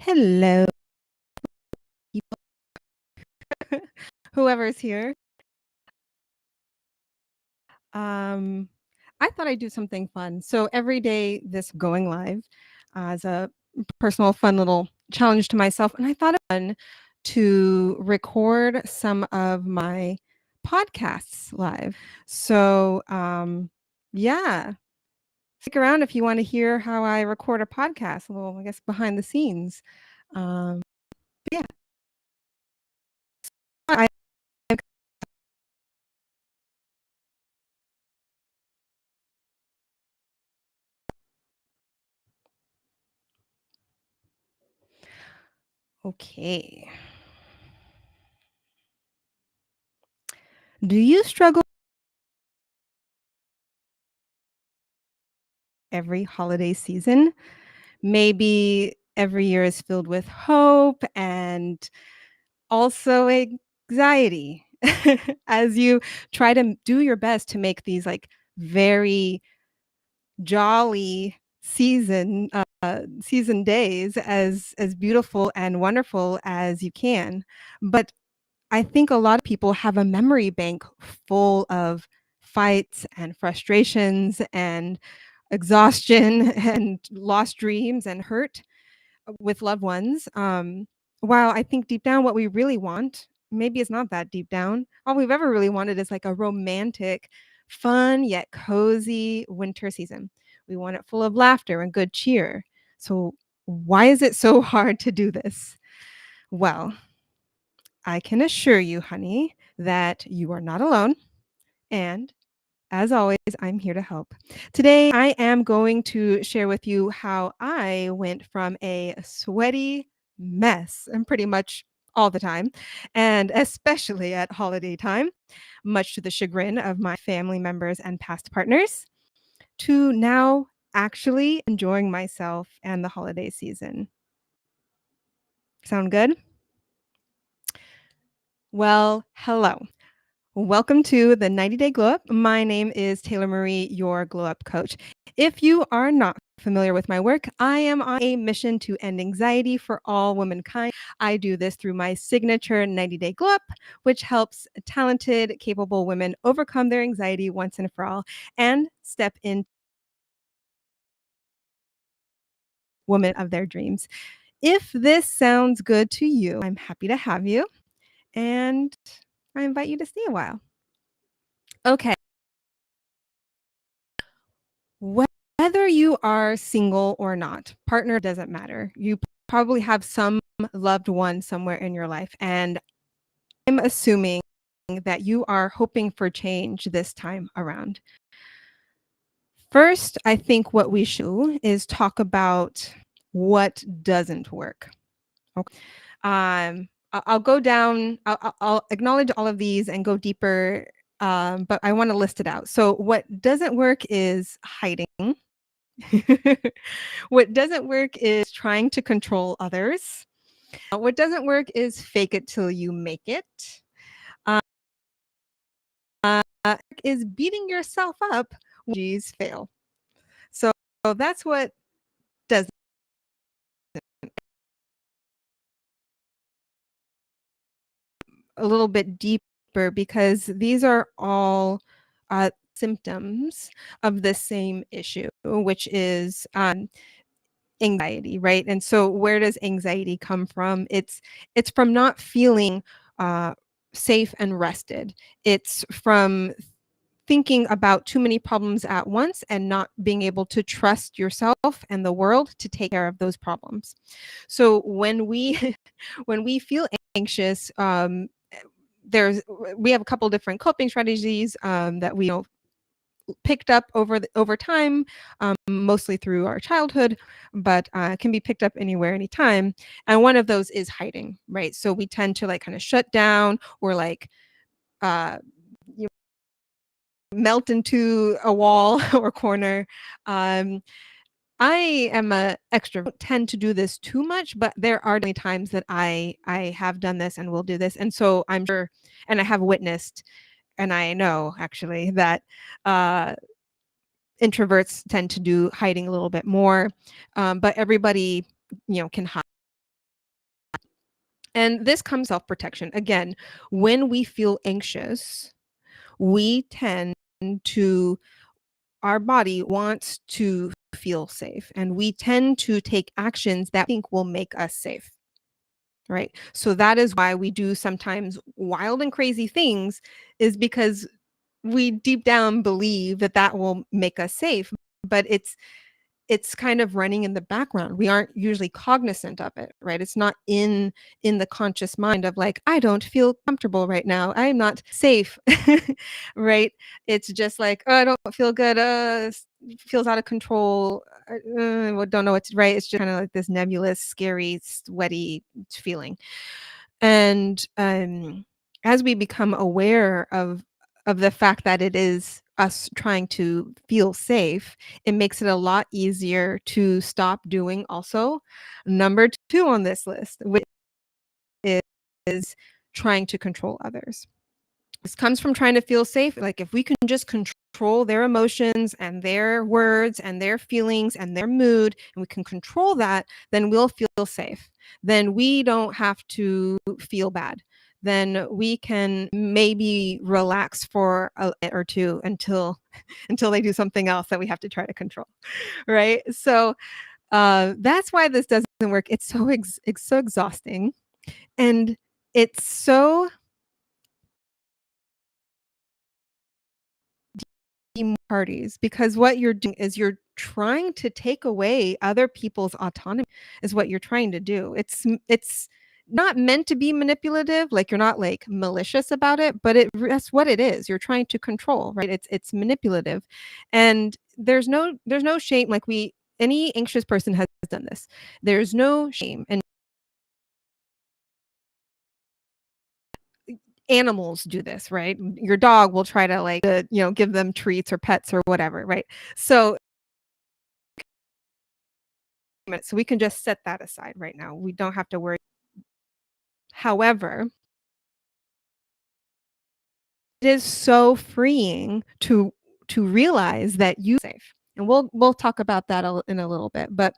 Hello, people. Whoever's here. Um, I thought I'd do something fun. So every day, this going live as a personal, fun little challenge to myself, and I thought it fun to record some of my podcasts live. So yeah, stick around if you want to hear how I record a podcast. A little, I guess, behind the scenes. Um, but yeah, I okay. Do you struggle every holiday season? Maybe every year is filled with hope and also anxiety as you try to do your best to make these like very jolly season days as beautiful and wonderful as you can. But I think a lot of people have a memory bank full of fights and frustrations and exhaustion and lost dreams and hurt with loved ones. While I think deep down what we really want, maybe it's not that deep down. All we've ever really wanted is like a romantic, fun yet cozy winter season. We want it full of laughter and good cheer. So why is it so hard to do this? Well, I can assure you, honey, that you are not alone. And as always, I'm here to help. Today, I am going to share with you how I went from a sweaty mess, and pretty much all the time, and especially at holiday time, much to the chagrin of my family members and past partners, to now actually enjoying myself and the holiday season. Sound good? Well, hello. Welcome to the 90-Day Glow Up. My name is Taylor Marie, your Glow Up coach. If you are not familiar with my work, I am on a mission to end anxiety for all womankind. I do this through my signature 90-Day Glow Up, which helps talented, capable women overcome their anxiety once and for all and step into woman of their dreams. If this sounds good to you, I'm happy to have you, and I invite you to stay a while. Okay. Whether you are single or not, partner doesn't matter. You probably have some loved one somewhere in your life. And I'm assuming that you are hoping for change this time around. First, I think what we should do is talk about what doesn't work. Okay. I'll go down, I'll acknowledge all of these and go deeper, but I want to list it out. So, what doesn't work is hiding. What doesn't work is trying to control others. What doesn't work is fake it till you make it. Uh, is beating yourself up when G's fail. So that's what does a little bit deeper because these are all symptoms of the same issue, which is anxiety, right? And so where does anxiety come from? It's from not feeling uh, safe and rested. It's from thinking about too many problems at once and not being able to trust yourself and the world to take care of those problems. So when we when we feel anxious, there's we have a couple different coping strategies that we picked up over time, mostly through our childhood, but can be picked up anywhere, anytime. And one of those is hiding, right? So we tend to like kind of shut down or like uh, you melt into a wall or corner. Um, I am a extrovert. Tend to do this too much, but there are definitely times that I have done this and will do this, and so I'm sure, and I have witnessed, and I know actually that uh, introverts tend to do hiding a little bit more, but everybody, can hide. And this comes self-protection. Again, when we feel anxious, we tend to our body wants to feel safe, and we tend to take actions that we think will make us safe, right? So that is why we do sometimes wild and crazy things, is because we deep down believe that that will make us safe, but it's kind of running in the background. We aren't usually cognizant of it, right? It's not in the conscious mind of like, I don't feel comfortable right now. I'm not safe, right? It's just like, oh, I don't feel good. Feels out of control. Well, don't know what to, right? It's just kind of like this nebulous, scary, sweaty feeling. And as we become aware of the fact that it is us trying to feel safe, it makes it a lot easier to stop doing also number 2 on this list, which is trying to control others. This comes from trying to feel safe. Like, if we can just control their emotions and their words and their feelings and their mood, and we can control that, then we'll feel safe. Then we don't have to feel bad. Then we can maybe relax for a minute or two until until they do something else that we have to try to control, right? So that's why this doesn't work. It's so exhausting, and it's so parties, because what you're doing is you're trying to take away other people's autonomy, is what you're trying to do. It's not meant to be manipulative, like, you're not like malicious about it, but that's what it is. You're trying to control, right? It's manipulative. And there's no shame. Like, we any anxious person has done this. There's no shame. And animals do this, right? Your dog will try to like give them treats or pets or whatever, right? So we can just set that aside right now. We don't have to worry. However, it is so freeing to realize that you are safe. And we'll talk about that in a little bit. But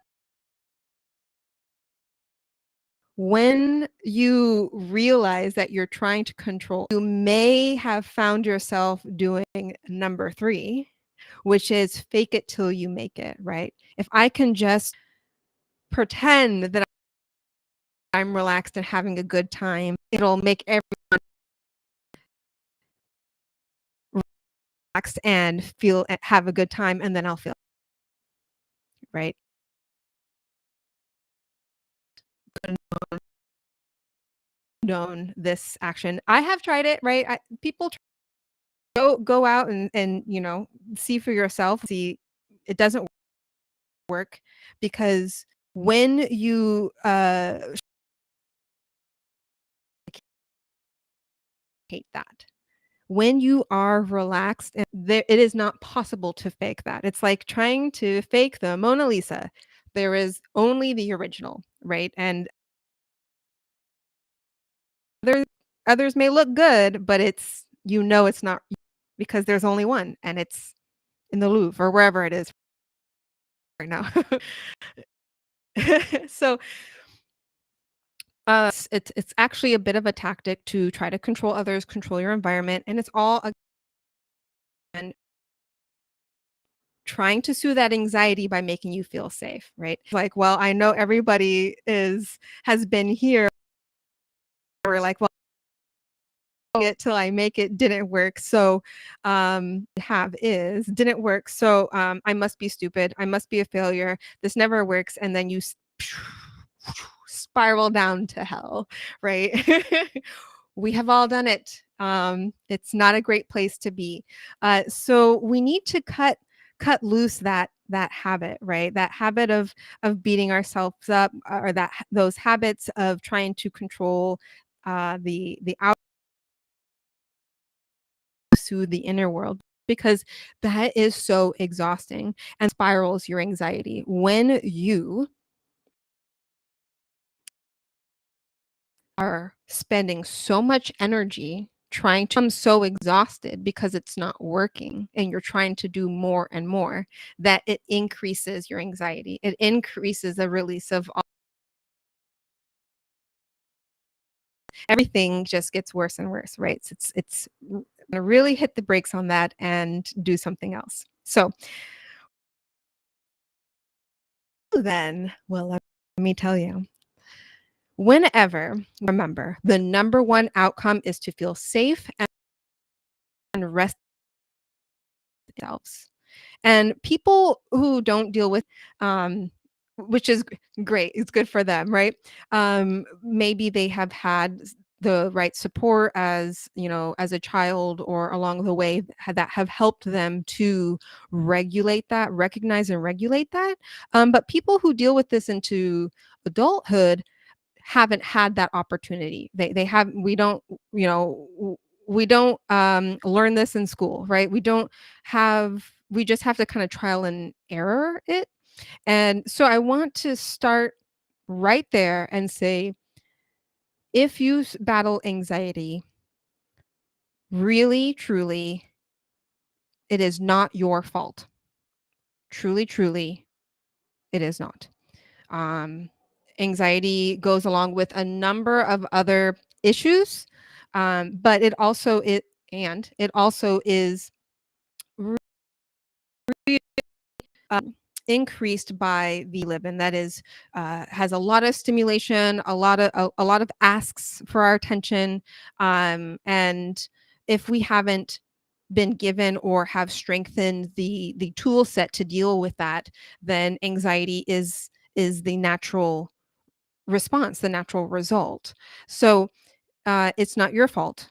when you realize that you're trying to control, you may have found yourself doing number 3, which is fake it till you make it, right? If I can just pretend that I'm relaxed and having a good time, it'll make everyone relaxed and have a good time, and then I'll feel right. Known this action. I have tried it, right? People go out and see for yourself. See, it doesn't work, because when you hate that, when you are relaxed, and it is not possible to fake that. It's like trying to fake the Mona Lisa. There is only the original, right? And others others may look good, but it's not, because there's only one, and it's in the Louvre or wherever it is right now. So it's actually a bit of a tactic to try to control others, control your environment, and it's all again trying to soothe that anxiety by making you feel safe, right? Like, well, I know everybody has been here. We're like, well, it till I make it didn't work. So didn't work. So I must be stupid. I must be a failure. This never works. And then you spiral down to hell, right? We have all done it. It's not a great place to be. So we need to cut loose that habit, right? That habit of beating ourselves up, or those habits of trying to control the outer, soothe the inner world, because that is so exhausting and spirals your anxiety. When you are spending so much energy trying to, I'm so exhausted because it's not working, and you're trying to do more and more, that it increases your anxiety. It increases the release of everything just gets worse and worse, right? So it's gonna really hit the brakes on that and do something else. So then, well, let me tell you, whenever, remember, the number one outcome is to feel safe and rest themselves. And people who don't deal with, um, which is great, it's good for them, right? Maybe they have had the right support as as a child or along the way that have helped them to regulate that, recognize and regulate that. But people who deal with this into adulthood haven't had that opportunity. They have we don't, you know, we don't learn this in school, right? We just have to kind of trial and error it. And so I want to start right there and say, if you battle anxiety, really, truly, it is not your fault. Truly, truly, it is not. Um, Anxiety goes along with a number of other issues, but it also is um, increased by the live in, that is has a lot of stimulation, a lot of asks for our attention, and if we haven't been given or have strengthened the tool set to deal with that, then anxiety is the natural response, the natural result. So it's not your fault.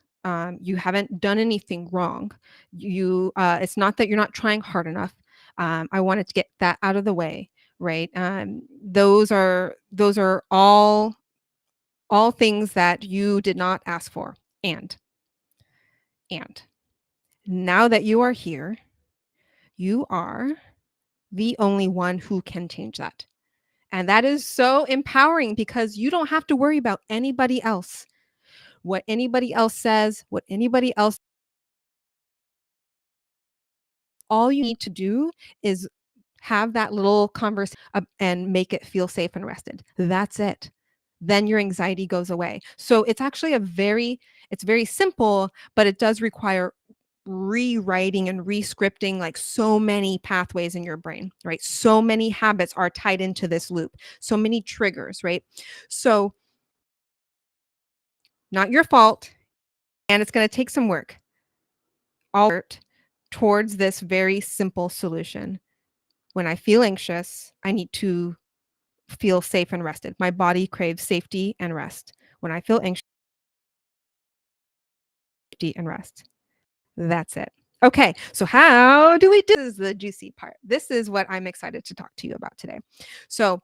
You haven't done anything wrong. It's not that you're not trying hard enough. I wanted to get that out of the way, right? Those are all things that you did not ask for. And now that you are here, you are the only one who can change that. And that is so empowering because you don't have to worry about anybody else, what anybody else says, what anybody else. All you need to do is have that little conversation and make it feel safe and rested. That's it. Then your anxiety goes away. So it's very simple, but it does require rewriting and rescripting like so many pathways in your brain, right? So many habits are tied into this loop, so many triggers, right? So, not your fault, and it's going to take some work. All work towards this very simple solution. When I feel anxious, I need to feel safe and rested. My body craves safety and rest. When I feel anxious, safety and rest. That's it. Okay, so how do we do this? Is the juicy part. This is what I'm excited to talk to you about today. So,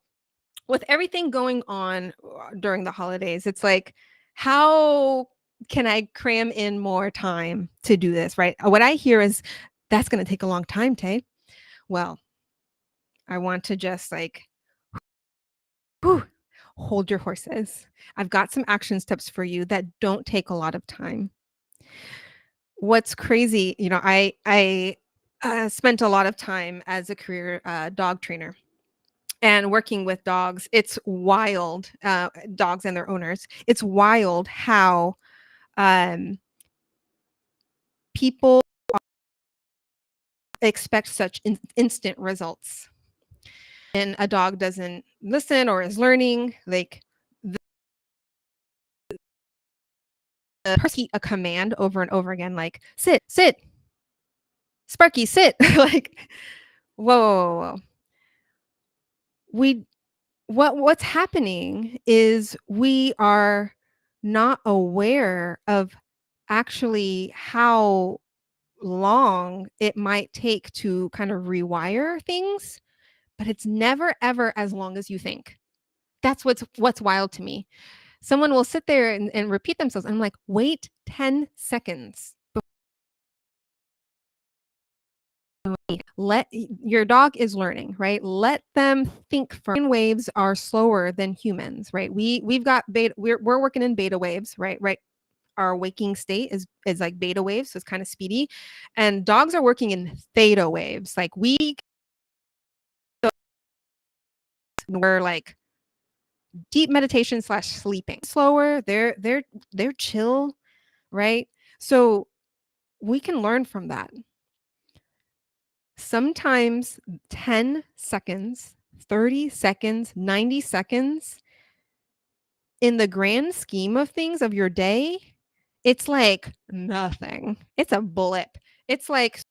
with everything going on during the holidays, it's like, how can I cram in more time to do this, right? What I hear is that's going to take a long time, Tay. Well, I want to just like, whew, hold your horses. I've got some action steps for you that don't take a lot of time. What's crazy, I spent a lot of time as a career dog trainer and working with dogs. It's wild, dogs and their owners. It's wild how um, people expect such instant results. And a dog doesn't listen or is learning, like the person a command over and over again, like sit, sit, Sparky, sit. Like, whoa, whoa, whoa. We what's happening is we are not aware of actually how long it might take to kind of rewire things, but it's never ever as long as you think. That's what's wild to me. Someone will sit there and repeat themselves. I'm like, wait 10 seconds. Your dog is learning, right? Let them think first. Brain waves are slower than humans, right? We've got beta, we're working in beta waves, right? Right. Our waking state is like beta waves, so it's kind of speedy. And dogs are working in theta waves. We're like deep meditation slash sleeping. Slower, they're chill, right? So we can learn from that. Sometimes 10 seconds, 30 seconds, 90 seconds in the grand scheme of things of your day, it's like nothing. It's a blip. It's like,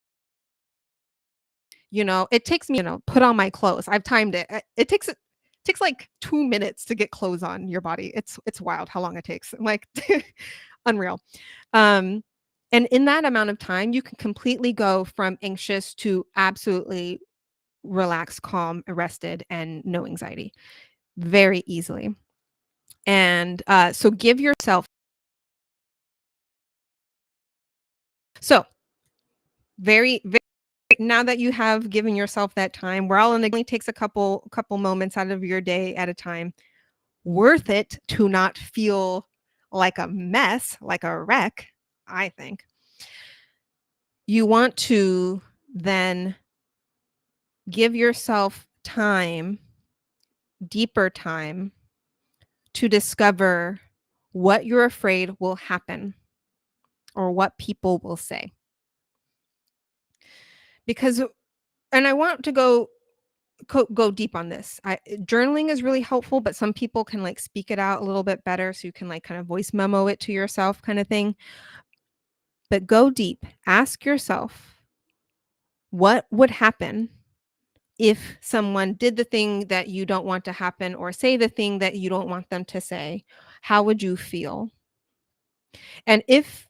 it takes me, put on my clothes. I've timed it. It takes like 2 minutes to get clothes on your body. It's wild how long it takes. Like unreal. Um and in that amount of time, you can completely go from anxious to absolutely relaxed, calm, rested, and no anxiety very easily. And so give yourself. So very, very, now that you have given yourself that time, we're all in, it only takes a couple moments out of your day at a time. Worth it to not feel like a mess, like a wreck, I think. You want to then give yourself time, deeper time, to discover what you're afraid will happen or what people will say. Because, and I want to go deep on this. Journaling is really helpful, but some people can like speak it out a little bit better, so you can like kind of voice memo it to yourself kind of thing. But go deep. Ask yourself, what would happen if someone did the thing that you don't want to happen or say the thing that you don't want them to say? How would you feel? And if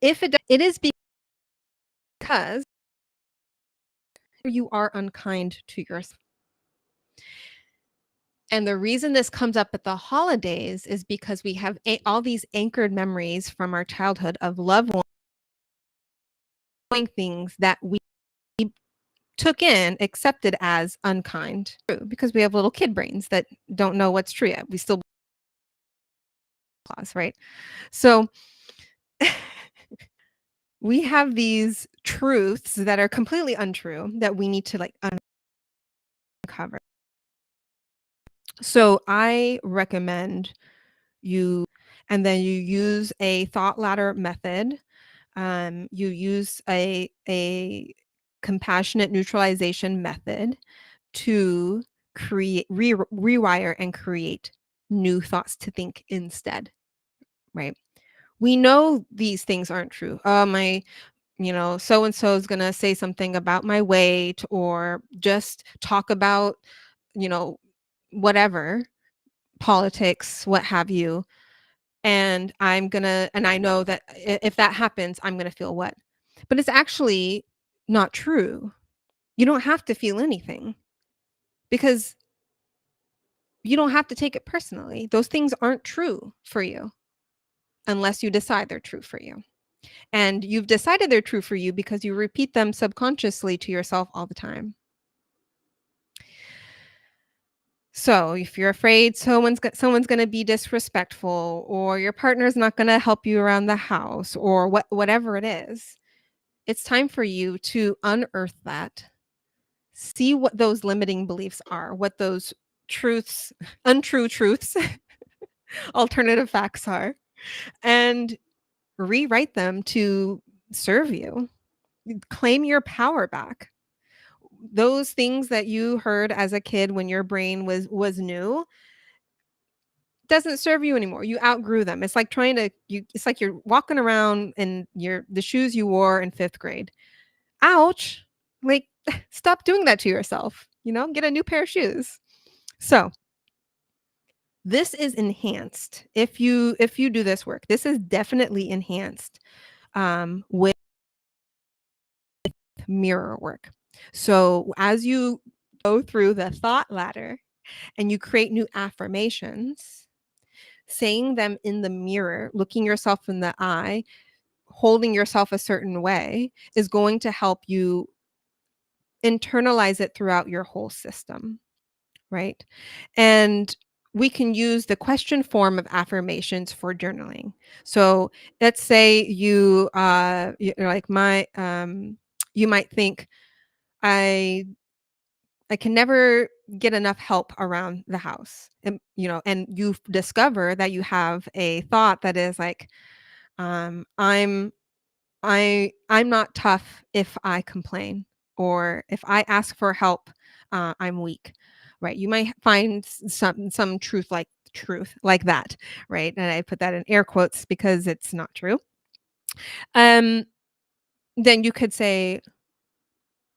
it is because you are unkind to yourself. And the reason this comes up at the holidays is because we have all these anchored memories from our childhood of loved ones doing things that we took in, accepted as unkind, because we have little kid brains that don't know what's true yet. We still class, right? So we have these truths that are completely untrue that we need to like uncover. So I recommend you, and then you use a thought ladder method. You use a compassionate neutralization method to rewire and create new thoughts to think instead, right? We know these things aren't true. My, so and so is going to say something about my weight, or just talk about, you know, whatever, politics, what have you. And I know that if that happens, I'm going to feel what? But it's actually not true. You don't have to feel anything, because you don't have to take it personally. Those things aren't true for you unless you decide they're true for you. And you've decided they're true for you because you repeat them subconsciously to yourself all the time. So if you're afraid someone's going to be disrespectful, or your partner's not going to help you around the house, or whatever it is, it's time for you to unearth that. See what those limiting beliefs are, what those truths, untrue truths, alternative facts are, and rewrite them to serve you. Claim your power back. Those things that you heard as a kid when your brain was new doesn't serve you anymore. You outgrew them. It's like it's like you're walking around in the shoes you wore in 5th grade. Ouch. Like, stop doing that to yourself. Get a new pair of shoes. So this is enhanced if you do this work. This is definitely enhanced with mirror work. So as you go through the thought ladder and you create new affirmations, saying them in the mirror, looking yourself in the eye, holding yourself a certain way, is going to help you internalize it throughout your whole system, right? And we can use the question form of affirmations for journaling. So let's say you're like you might think, I I can never get enough help around the house. And, and you discover that you have a thought that is like, um, I'm I'm not tough if I complain, or if I ask for help, I'm weak, right? You might find some truth like that, right? And I put that in air quotes because it's not true. Um, then you could say,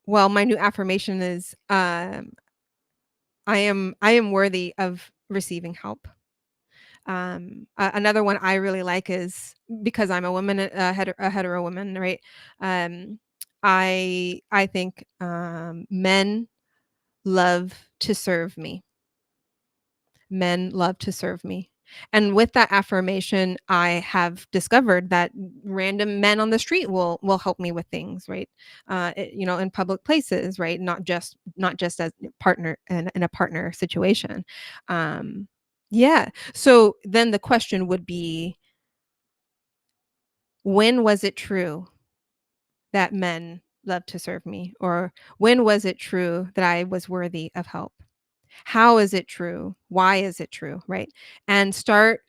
well, my new affirmation is, I am worthy of receiving help. Another one I really like is, because I'm a woman, a hetero woman, right? Um, I think men love to serve me. Men love to serve me. And with that affirmation, I have discovered that random men on the street will help me with things, right? In public places, right? Not just as partner in a partner situation. Um, yeah. So then the question would be, when was it true that men love to serve me? Or when was it true that I was worthy of help? How is it true? Why is it true? Right. And start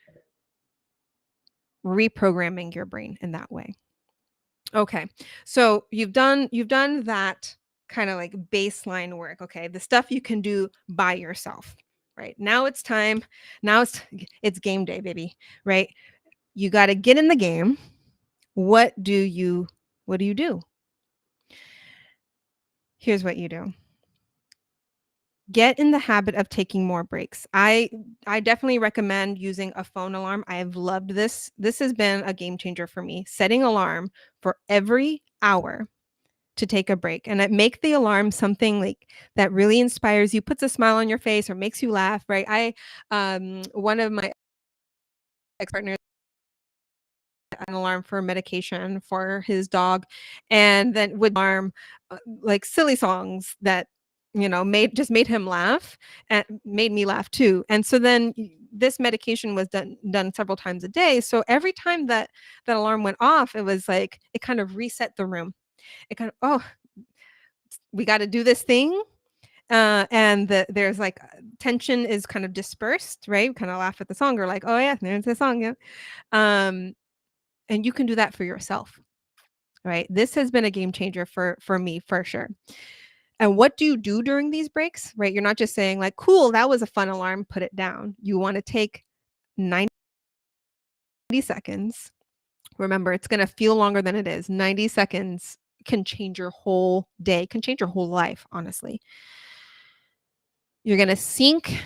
reprogramming your brain in that way. Okay. So you've done that kind of like baseline work. Okay. The stuff you can do by yourself. Right. Now it's time. Now it's game day, baby. Right. You got to get in the game. What do you do? Here's what you do. Get in the habit of taking more breaks. I definitely recommend using a phone alarm. I've loved this. This has been a game changer for me. Setting alarm for every hour to take a break, and make the alarm something like that really inspires you, puts a smile on your face, or makes you laugh, right? One of my ex-partners, an alarm for medication for his dog, and then would alarm like silly songs that made him laugh, and made me laugh too. And so then this medication was done several times a day, so every time that alarm went off, it was like it kind of reset the room. It kind of, oh, we got to do this thing. And there's like tension is kind of dispersed, right? Kind of laugh at the song, or like, oh yeah, there's the song, yeah. um and you can do that for yourself, right? This has been a game changer for me, for sure. And what do you do during these breaks, right? You're not just saying like, cool, that was a fun alarm, put it down. You want to take 90 seconds. Remember, it's going to feel longer than it is. 90 seconds can change your whole day, can change your whole life, honestly. You're going to sink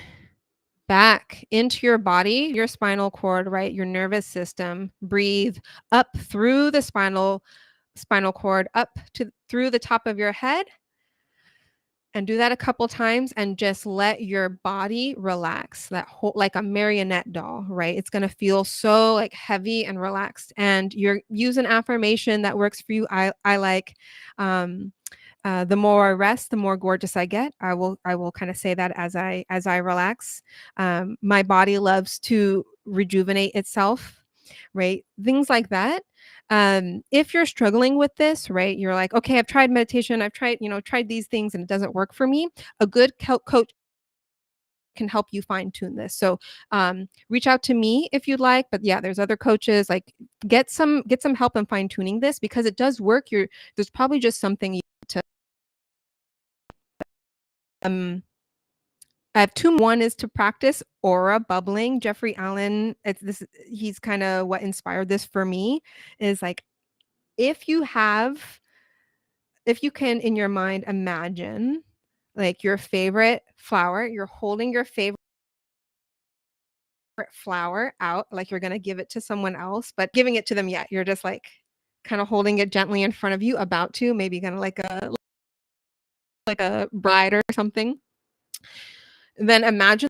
back into your body, your spinal cord, right? Your nervous system. Breathe up through the spinal cord, up to through the top of your head, and do that a couple times, and just let your body relax, that whole, like a marionette doll, right? It's going to feel so like heavy and relaxed. And you're use an affirmation that works for you. I like, the more I rest, the more gorgeous I get. I will kind of say that as I relax. My body loves to rejuvenate itself, right? Things like that. If you're struggling with this, right, you're like, okay, I've tried meditation, I've tried these things, and it doesn't work for me. A good coach can help you fine tune this. So reach out to me if you'd like. But yeah, there's other coaches. Like, get some help in fine tuning this, because it does work. There's probably just something you need to. I have two. One is to practice aura bubbling. Jeffrey Allen, he's kind of what inspired this for me. Is like, if you have if you can in your mind imagine like your favorite flower, you're holding your favorite flower out like you're going to give it to someone else, but giving it to them yet. You're just like kind of holding it gently in front of you, about to, maybe kind of like a bride or something. Then imagine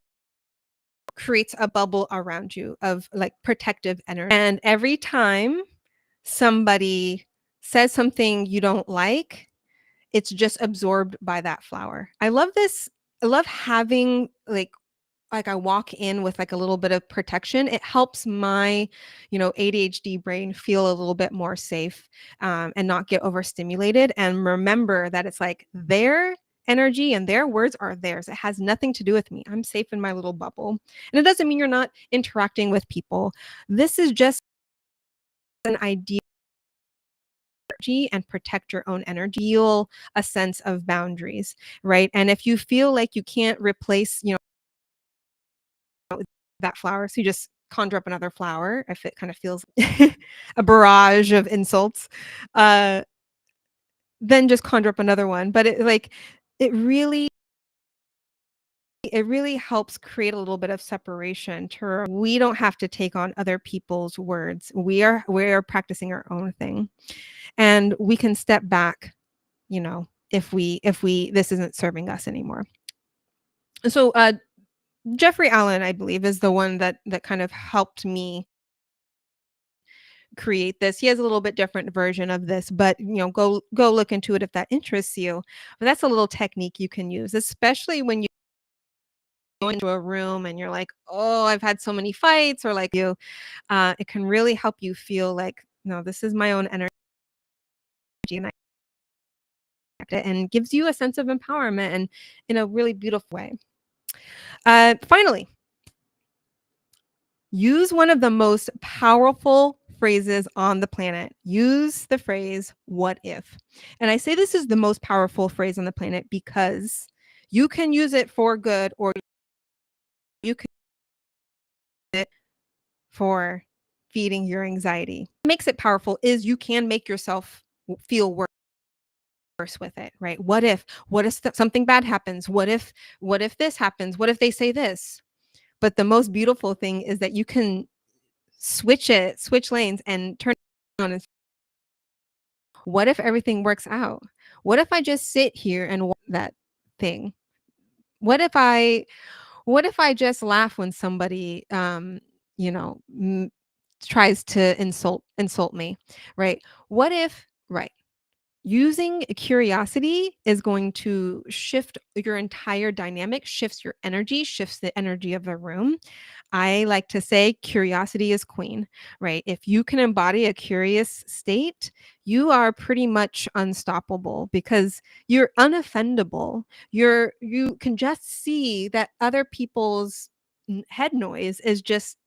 creates a bubble around you of like protective energy. And every time somebody says something you don't like, it's just absorbed by that flower. I love this. I love having like I walk in with like a little bit of protection. It helps my, ADHD brain feel a little bit more safe, and not get overstimulated. And remember that it's like there energy and their words are theirs. It has nothing to do with me. I'm safe in my little bubble. And it doesn't mean you're not interacting with people. This is just an idea and protect your own energy. Feel a sense of boundaries, right? And if you feel like you can't replace, that flower, so you just conjure up another flower if it kind of feels a barrage of insults, uh, then just conjure up another one. But it really it really helps create a little bit of separation to we don't have to take on other people's words. We are practicing our own thing. And we can step back, if we this isn't serving us anymore. So Jeffrey Allen, I believe, is the one that kind of helped me create this. He has a little bit different version of this, but go look into it if that interests you. But that's a little technique you can use, especially when you go into a room and you're like, oh, I've had so many fights, or like it can really help you feel like, no, this is my own energy, and I it, and gives you a sense of empowerment and in a really beautiful way. Finally, use one of the most powerful phrases on the planet. Use the phrase, what if? And I say this is the most powerful phrase on the planet because you can use it for good, or you can use it for feeding your anxiety. What makes it powerful is you can make yourself feel worse with it, right? What if something bad happens? What if this happens? What if they say this? But the most beautiful thing is that you can switch lanes and turn it on. And what if everything works out? What if I just sit here and watch that thing? What if I just laugh when somebody you know m- tries to insult me, right? What if, right, using curiosity is going to shift your entire dynamic, shifts your energy, shifts the energy of the room. I like to say curiosity is queen, right? If you can embody a curious state, you are pretty much unstoppable because you're unoffendable. You can just see that other people's head noise is just,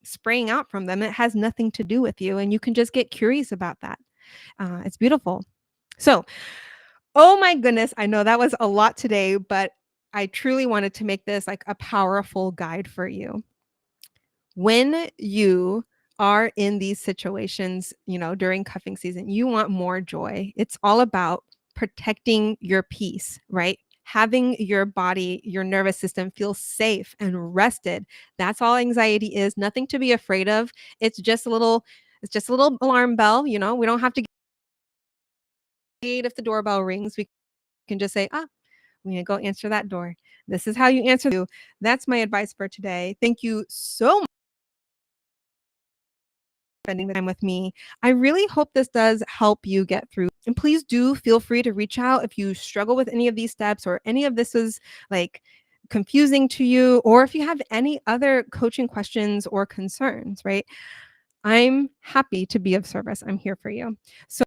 spraying out from them. It has nothing to do with you, and you can just get curious about that. It's beautiful. So, oh my goodness, I know that was a lot today, but I truly wanted to make this like a powerful guide for you. When you are in these situations, during cuffing season, you want more joy. It's all about protecting your peace, right? Having your body, your nervous system feel safe and rested. That's all anxiety is. Nothing to be afraid of. It's just a little alarm bell, We don't have to get if the doorbell rings. We can just say, I'm going to go answer that door. This is how you answer. That's my advice for today. Thank you so much for spending the time with me. I really hope this does help you get through. And please do feel free to reach out if you struggle with any of these steps, or any of this is like confusing to you, or if you have any other coaching questions or concerns, right? I'm happy to be of service. I'm here for you. So,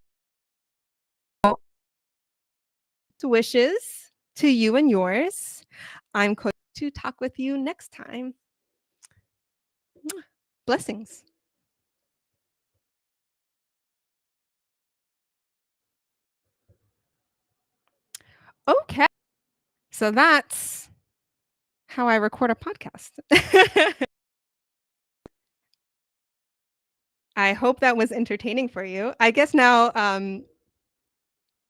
wishes to you and yours. I'm going to talk with you next time. Blessings. Okay. So that's how I record a podcast. I hope that was entertaining for you. I guess now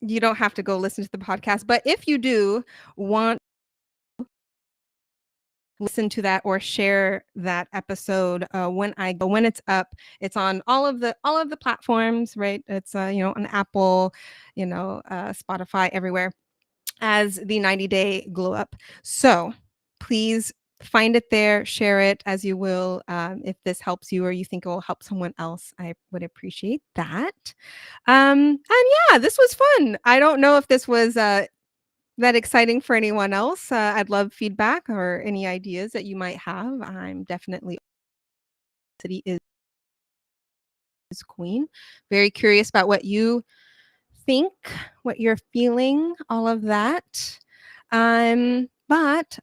you don't have to go listen to the podcast, but if you do want to listen to that or share that episode, when it's up, it's on all of the platforms, right? It's on Apple, Spotify, everywhere, as the 90-day glow up. So please find it there, share it as you will. If this helps you or you think it will help someone else, I would appreciate that. And yeah, this was fun. I don't know if this was that exciting for anyone else. I'd love feedback or any ideas that you might have. I'm definitely city is queen. Very curious about what you think, what you're feeling, all of that. But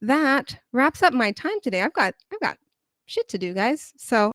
that wraps up my time today. I've got shit to do, guys. So